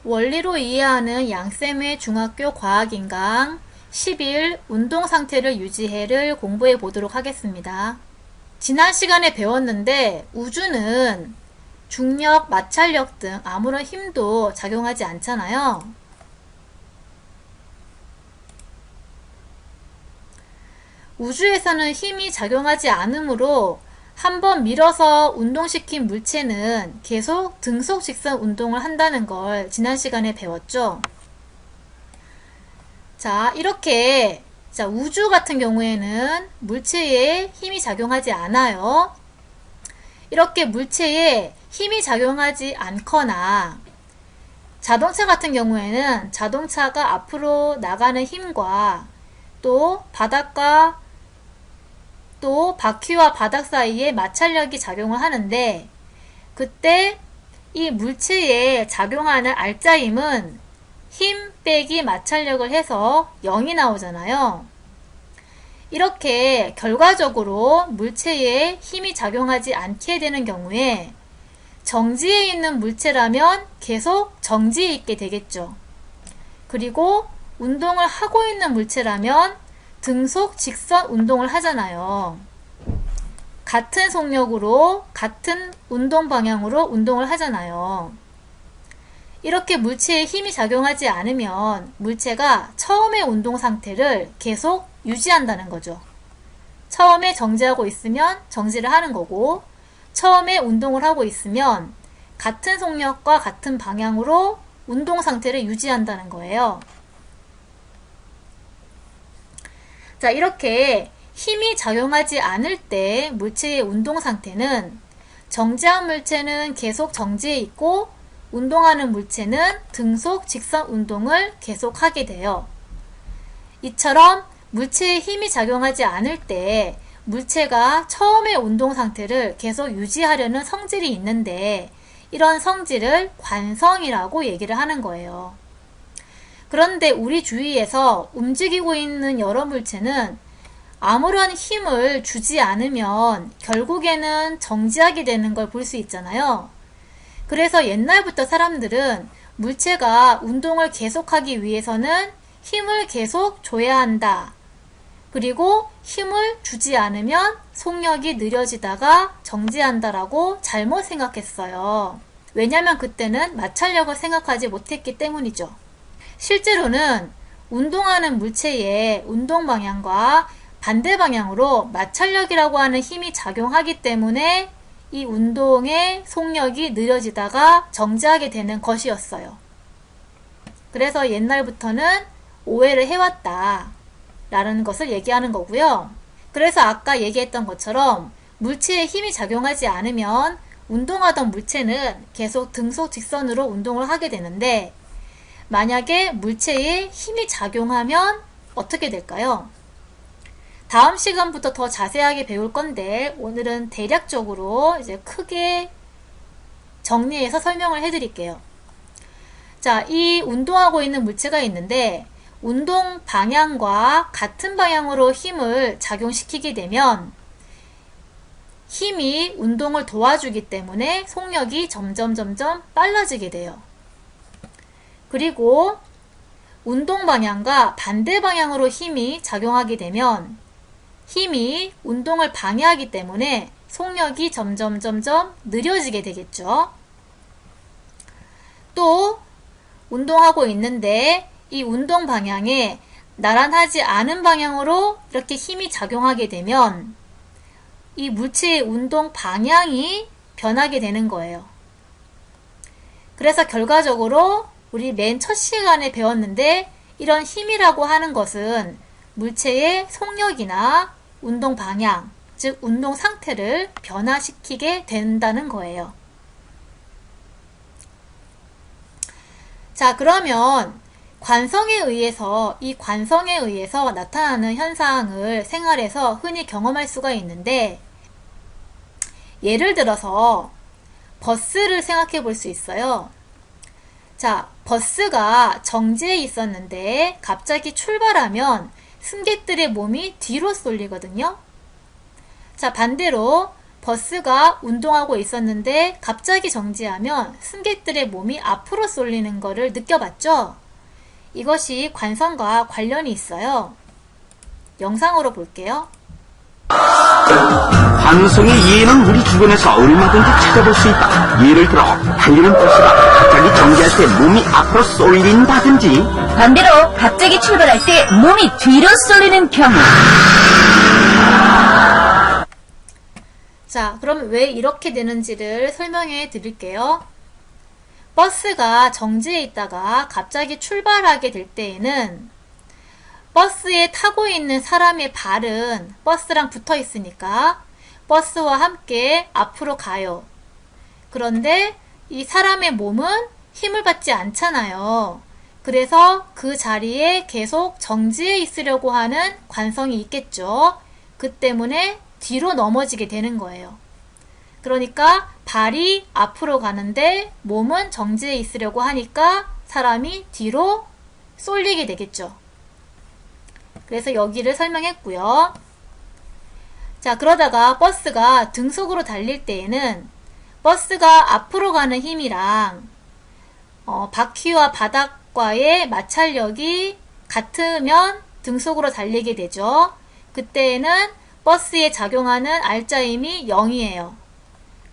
원리로 이해하는 양쌤의 중학교 과학인강 10일 운동상태를 유지해를 공부해 보도록 하겠습니다. 지난 시간에 배웠는데 우주는 중력, 마찰력 등 아무런 힘도 작용하지 않잖아요. 우주에서는 힘이 작용하지 않으므로 한번 밀어서 운동시킨 물체는 계속 등속 직선 운동을 한다는 걸 지난 시간에 배웠죠. 자, 이렇게 우주 같은 경우에는 물체에 힘이 작용하지 않아요. 이렇게 물체에 힘이 작용하지 않거나 자동차 같은 경우에는 자동차가 앞으로 나가는 힘과 또 바퀴와 바닥 사이에 마찰력이 작용을 하는데, 그때 이 물체에 작용하는 알짜힘은 힘 빼기 마찰력을 해서 0이 나오잖아요. 이렇게 결과적으로 물체에 힘이 작용하지 않게 되는 경우에 정지에 있는 물체라면 계속 정지에 있게 되겠죠. 그리고 운동을 하고 있는 물체라면 등속 직선 운동을 하잖아요. 같은 속력으로 같은 운동 방향으로 운동을 하잖아요. 이렇게 물체에 힘이 작용하지 않으면 물체가 처음의 운동 상태를 계속 유지한다는 거죠. 처음에 정지하고 있으면 정지를 하는 거고, 처음에 운동을 하고 있으면 같은 속력과 같은 방향으로 운동 상태를 유지한다는 거예요. 자, 이렇게 힘이 작용하지 않을 때 물체의 운동 상태는 정지한 물체는 계속 정지해 있고 운동하는 물체는 등속 직선 운동을 계속하게 돼요. 이처럼 물체에 힘이 작용하지 않을 때 물체가 처음의 운동 상태를 계속 유지하려는 성질이 있는데, 이런 성질을 관성이라고 얘기를 하는 거예요. 그런데 우리 주위에서 움직이고 있는 여러 물체는 아무런 힘을 주지 않으면 결국에는 정지하게 되는 걸 볼 수 있잖아요. 그래서 옛날부터 사람들은 물체가 운동을 계속하기 위해서는 힘을 계속 줘야 한다. 그리고 힘을 주지 않으면 속력이 느려지다가 정지한다라고 잘못 생각했어요. 왜냐면 그때는 마찰력을 생각하지 못했기 때문이죠. 실제로는 운동하는 물체의 운동 방향과 반대 방향으로 마찰력이라고 하는 힘이 작용하기 때문에 이 운동의 속력이 느려지다가 정지하게 되는 것이었어요. 그래서 옛날부터는 오해를 해왔다 라는 것을 얘기하는 거고요. 그래서 아까 얘기했던 것처럼 물체에 힘이 작용하지 않으면 운동하던 물체는 계속 등속 직선으로 운동을 하게 되는데, 만약에 물체에 힘이 작용하면 어떻게 될까요? 다음 시간부터 더 자세하게 배울 건데 오늘은 대략적으로 이제 크게 정리해서 설명을 해드릴게요. 자, 이 운동하고 있는 물체가 있는데 운동 방향과 같은 방향으로 힘을 작용시키게 되면 힘이 운동을 도와주기 때문에 속력이 점점 빨라지게 돼요. 그리고 운동 방향과 반대 방향으로 힘이 작용하게 되면 힘이 운동을 방해하기 때문에 속력이 점점 느려지게 되겠죠. 또 운동하고 있는데 이 운동 방향에 나란하지 않은 방향으로 이렇게 힘이 작용하게 되면 이 물체의 운동 방향이 변하게 되는 거예요. 그래서 결과적으로 우리 맨 첫 시간에 배웠는데, 이런 힘이라고 하는 것은 물체의 속력이나 운동 방향, 즉 운동 상태를 변화시키게 된다는 거예요. 자, 그러면 이 관성에 의해서 나타나는 현상을 생활에서 흔히 경험할 수가 있는데, 예를 들어서 버스를 생각해 볼 수 있어요. 자, 버스가 정지해 있었는데 갑자기 출발하면 승객들의 몸이 뒤로 쏠리거든요. 자, 반대로 버스가 운동하고 있었는데 갑자기 정지하면 승객들의 몸이 앞으로 쏠리는 것을 느껴봤죠? 이것이 관성과 관련이 있어요. 영상으로 볼게요. 관성의 예는 우리 주변에서 얼마든지 찾아볼 수 있다. 예를 들어 달리는 버스가 갑자기 정지할 때 몸이 앞으로 쏠린다든지, 반대로 갑자기 출발할 때 몸이 뒤로 쏠리는 경우. 자, 그럼 왜 이렇게 되는지를 설명해 드릴게요. 버스가 정지해 있다가 갑자기 출발하게 될 때에는 버스에 타고 있는 사람의 발은 버스랑 붙어 있으니까 버스와 함께 앞으로 가요. 그런데 이 사람의 몸은 힘을 받지 않잖아요. 그래서 그 자리에 계속 정지해 있으려고 하는 관성이 있겠죠. 그 때문에 뒤로 넘어지게 되는 거예요. 그러니까 발이 앞으로 가는데 몸은 정지해 있으려고 하니까 사람이 뒤로 쏠리게 되겠죠. 그래서 여기를 설명했고요. 자, 그러다가 버스가 등속으로 달릴 때에는 버스가 앞으로 가는 힘이랑 바퀴와 바닥과의 마찰력이 같으면 등속으로 달리게 되죠. 그때에는 버스에 작용하는 알짜 힘이 0이에요.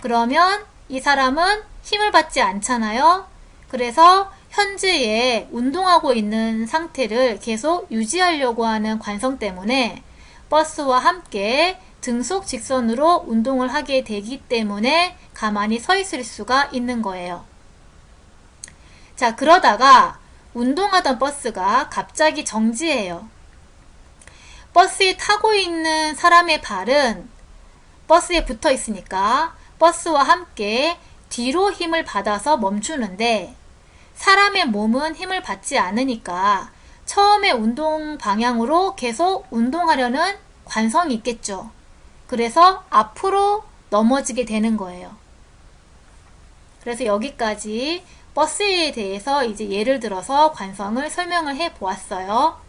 그러면 이 사람은 힘을 받지 않잖아요. 그래서 현재에 운동하고 있는 상태를 계속 유지하려고 하는 관성 때문에 버스와 함께 등속 직선으로 운동을 하게 되기 때문에 가만히 서 있을 수가 있는 거예요. 자, 그러다가 운동하던 버스가 갑자기 정지해요. 버스에 타고 있는 사람의 발은 버스에 붙어 있으니까 버스와 함께 뒤로 힘을 받아서 멈추는데 사람의 몸은 힘을 받지 않으니까 처음에 운동 방향으로 계속 운동하려는 관성이 있겠죠. 그래서 앞으로 넘어지게 되는 거예요. 그래서 여기까지 버스에 대해서 이제 예를 들어서 관성을 설명을 해 보았어요.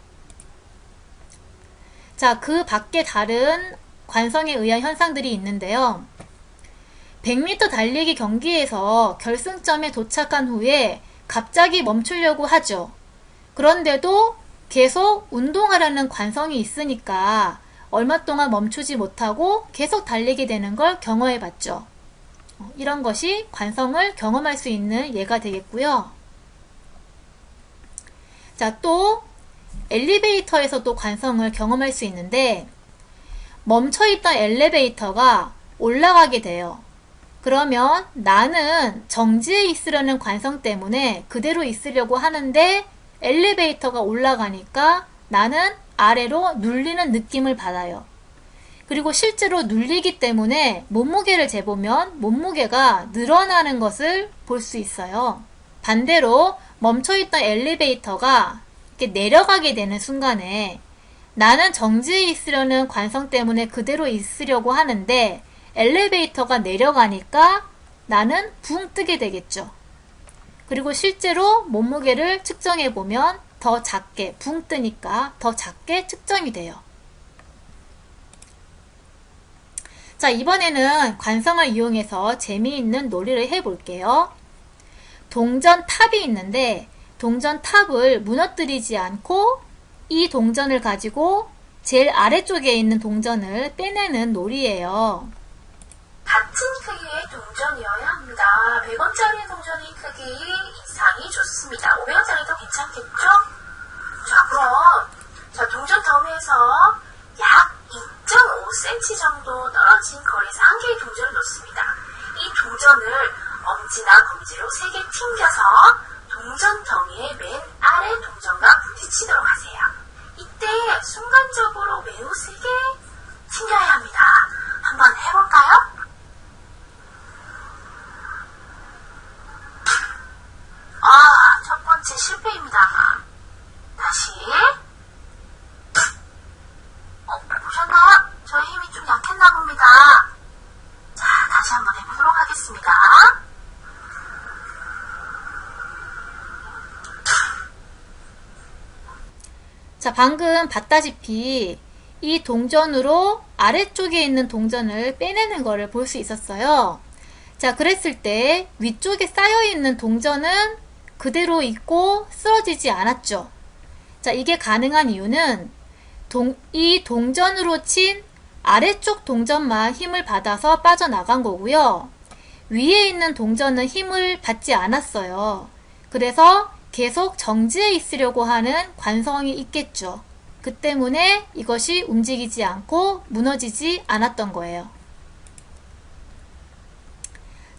자, 그 밖에 다른 관성에 의한 현상들이 있는데요. 100m 달리기 경기에서 결승점에 도착한 후에 갑자기 멈추려고 하죠. 그런데도 계속 운동하려는 관성이 있으니까 얼마 동안 멈추지 못하고 계속 달리게 되는 걸 경험해 봤죠. 이런 것이 관성을 경험할 수 있는 예가 되겠고요. 자, 또 엘리베이터에서도 관성을 경험할 수 있는데 멈춰있던 엘리베이터가 올라가게 돼요. 그러면 나는 정지해 있으려는 관성 때문에 그대로 있으려고 하는데 엘리베이터가 올라가니까 나는 아래로 눌리는 느낌을 받아요. 그리고 실제로 눌리기 때문에 몸무게를 재보면 몸무게가 늘어나는 것을 볼 수 있어요. 반대로 멈춰있던 엘리베이터가 이렇게 내려가게 되는 순간에 나는 정지해 있으려는 관성 때문에 그대로 있으려고 하는데 엘리베이터가 내려가니까 나는 붕 뜨게 되겠죠. 그리고 실제로 몸무게를 측정해 보면 더 작게, 붕 뜨니까 더 작게 측정이 돼요. 자, 이번에는 관성을 이용해서 재미있는 놀이를 해볼게요. 동전 탑이 있는데 동전 탑을 무너뜨리지 않고 이 동전을 가지고 제일 아래쪽에 있는 동전을 빼내는 놀이예요. 같은 크기의 동전이어야 합니다. 100원짜리 동전의 크기 이상이 좋습니다. 500원짜리도 괜찮겠죠? 자, 그럼 동전 더미에서 약 2.5cm 정도 떨어진 거리에서 한 개의 동전을 놓습니다. 이 동전을 엄지나 검지로 3개 튕겨서 동전 더미의 맨 아래 동전과 부딪히도록 하세요. 이때 순간적으로 매우 세게 튕겨야 합니다. 한번 해볼까요? 첫 번째 실패입니다. 다시. 보셨나요? 저의 힘이 좀 약했나 봅니다. 자, 다시 한번 해보도록 하겠습니다. 자, 방금 봤다시피 이 동전으로 아래쪽에 있는 동전을 빼내는 거를 볼 수 있었어요. 자, 그랬을 때 위쪽에 쌓여있는 동전은 그대로 있고 쓰러지지 않았죠. 자, 이게 가능한 이유는 이 동전으로 친 아래쪽 동전만 힘을 받아서 빠져나간 거고요. 위에 있는 동전은 힘을 받지 않았어요. 그래서 계속 정지해 있으려고 하는 관성이 있겠죠. 그 때문에 이것이 움직이지 않고 무너지지 않았던 거예요.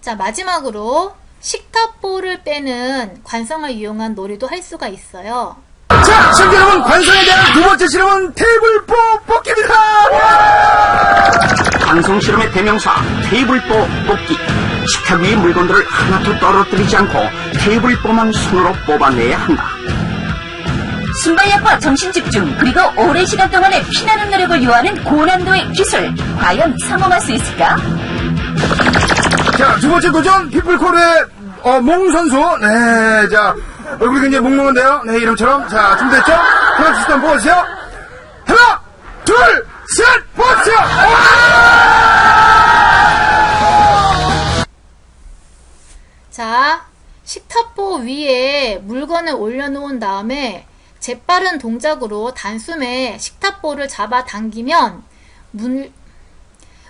자, 마지막으로 식탁보를 빼는 관성을 이용한 놀이도 할 수가 있어요. 자, 시청자 여러분, 관성에 대한 두 번째 실험은 테이블보 뽑기입니다. 관성 실험의 대명사 테이블보 뽑기. 식탁 위의 물건들을 하나도 떨어뜨리지 않고 테이블보만 손으로 뽑아내야 한다. 순발력과 정신집중 그리고 오랜 시간 동안의 피나는 노력을 요하는 고난도의 기술. 과연 성공할 수 있을까? 자, 두 번째 도전, 피플콜의 몽 선수. 네, 자, 얼굴이 굉장히 몽롱한데요. 네, 이름처럼. 자, 준비됐죠? 하나, 둘, 셋, 한번 뽑아주세요. 하나, 둘, 셋, 뽑아주세요! 자, 식탁보 위에 물건을 올려놓은 다음에 재빠른 동작으로 단숨에 식탁보를 잡아 당기면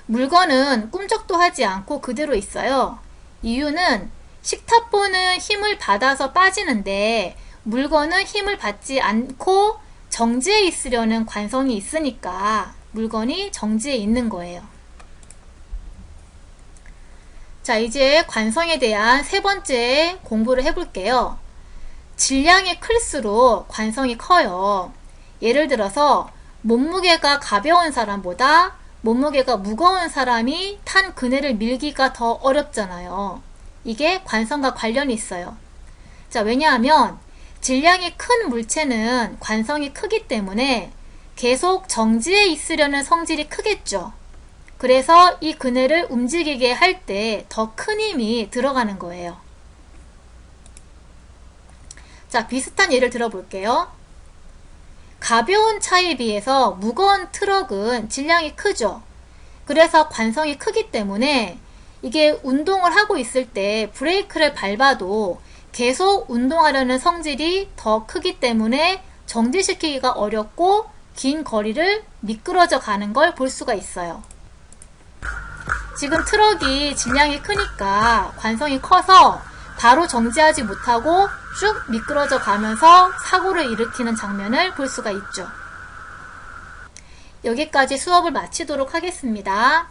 물건은 꿈쩍도 하지 않고 그대로 있어요. 이유는 식탁보는 힘을 받아서 빠지는데 물건은 힘을 받지 않고 정지해 있으려는 관성이 있으니까 물건이 정지해 있는 거예요. 자, 이제 관성에 대한 세 번째 공부를 해볼게요. 질량이 클수록 관성이 커요. 예를 들어서 몸무게가 가벼운 사람보다 몸무게가 무거운 사람이 탄 그네를 밀기가 더 어렵잖아요. 이게 관성과 관련이 있어요. 자, 왜냐하면 질량이 큰 물체는 관성이 크기 때문에 계속 정지해 있으려는 성질이 크겠죠. 그래서 이 그네를 움직이게 할 때 더 큰 힘이 들어가는 거예요. 자, 비슷한 예를 들어볼게요. 가벼운 차에 비해서 무거운 트럭은 질량이 크죠. 그래서 관성이 크기 때문에 이게 운동을 하고 있을 때 브레이크를 밟아도 계속 운동하려는 성질이 더 크기 때문에 정지시키기가 어렵고 긴 거리를 미끄러져 가는 걸 볼 수가 있어요. 지금 트럭이 질량이 크니까 관성이 커서 바로 정지하지 못하고 쭉 미끄러져 가면서 사고를 일으키는 장면을 볼 수가 있죠. 여기까지 수업을 마치도록 하겠습니다.